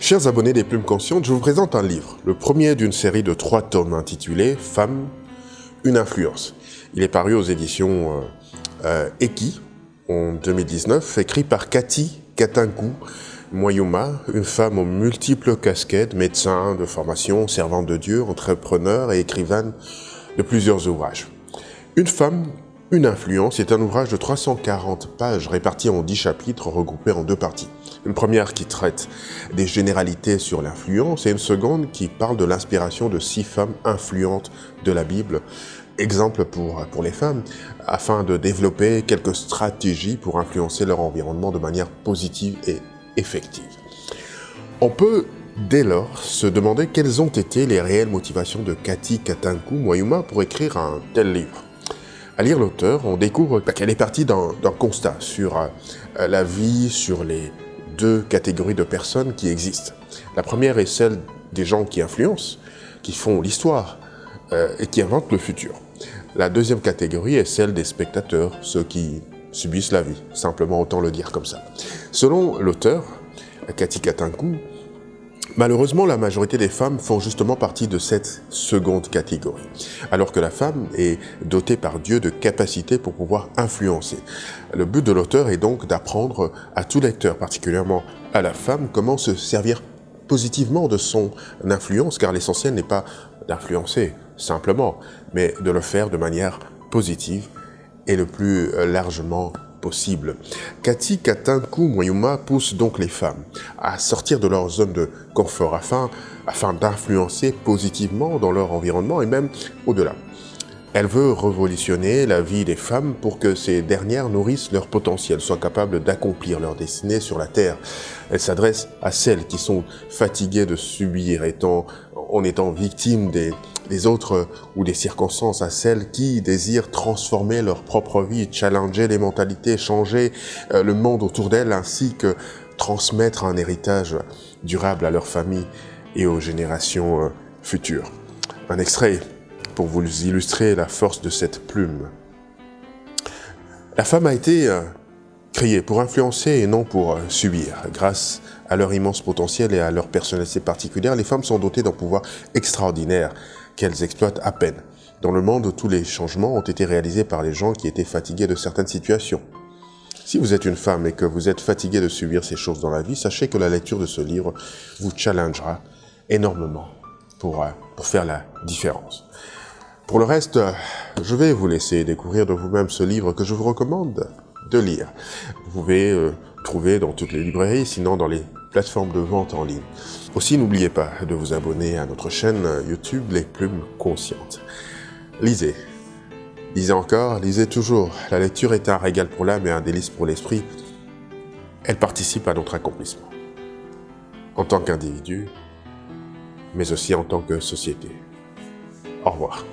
Chers abonnés des Plumes Conscientes, je vous présente un livre, le premier d'une série de 3 tomes intitulé « Femme, une influence ». Il est paru aux éditions Eki en 2019, écrit par Cathy Katankou Mwayuma, une femme aux multiples casquettes, médecin de formation, servante de Dieu, entrepreneur et écrivaine de plusieurs ouvrages. Une femme, une influence est un ouvrage de 340 pages réparti en 10 chapitres regroupés en 2 parties. Une première qui traite des généralités sur l'influence et une seconde qui parle de l'inspiration de 6 femmes influentes de la Bible, exemple pour les femmes, afin de développer quelques stratégies pour influencer leur environnement de manière positive et effective. On peut dès lors se demander quelles ont été les réelles motivations de Cathy Katankou Mwayuma pour écrire un tel livre. À lire l'auteur, on découvre qu'elle est partie d'un constat sur la vie, sur les 2 catégories de personnes qui existent. La première est celle des gens qui influencent, qui font l'histoire et qui inventent le futur. La deuxième catégorie est celle des spectateurs, ceux qui subissent la vie, simplement autant le dire comme ça. Selon l'auteur, Cathy Katankou, malheureusement, la majorité des femmes font justement partie de cette seconde catégorie, alors que la femme est dotée par Dieu de capacités pour pouvoir influencer. Le but de l'auteur est donc d'apprendre à tout lecteur, particulièrement à la femme, comment se servir positivement de son influence, car l'essentiel n'est pas d'influencer simplement, mais de le faire de manière positive et le plus largement possible. Cathy Katankou Mwayuma pousse donc les femmes à sortir de leur zone de confort afin d'influencer positivement dans leur environnement et même au-delà. Elle veut révolutionner la vie des femmes pour que ces dernières nourrissent leur potentiel, soient capables d'accomplir leur destinée sur la terre. Elle s'adresse à celles qui sont fatiguées de subir en étant victimes des autres ou des circonstances, à celles qui désirent transformer leur propre vie, challenger les mentalités, changer le monde autour d'elles, ainsi que transmettre un héritage durable à leur famille et aux générations futures. Un extrait pour vous illustrer la force de cette plume. La femme a été créée pour influencer et non pour subir. Grâce à leur immense potentiel et à leur personnalité particulière, les femmes sont dotées d'un pouvoir extraordinaire qu'elles exploitent à peine. Dans le monde, tous les changements ont été réalisés par les gens qui étaient fatigués de certaines situations. Si vous êtes une femme et que vous êtes fatigué de subir ces choses dans la vie, sachez que la lecture de ce livre vous challengera énormément pour faire la différence. Pour le reste, je vais vous laisser découvrir de vous-même ce livre que je vous recommande de lire. Vous pouvez trouver dans toutes les librairies, sinon dans les plateformes de vente en ligne. Aussi, n'oubliez pas de vous abonner à notre chaîne YouTube Les Plumes Conscientes. Lisez. Lisez encore, lisez toujours. La lecture est un régal pour l'âme et un délice pour l'esprit. Elle participe à notre accomplissement. En tant qu'individu, mais aussi en tant que société. Au revoir.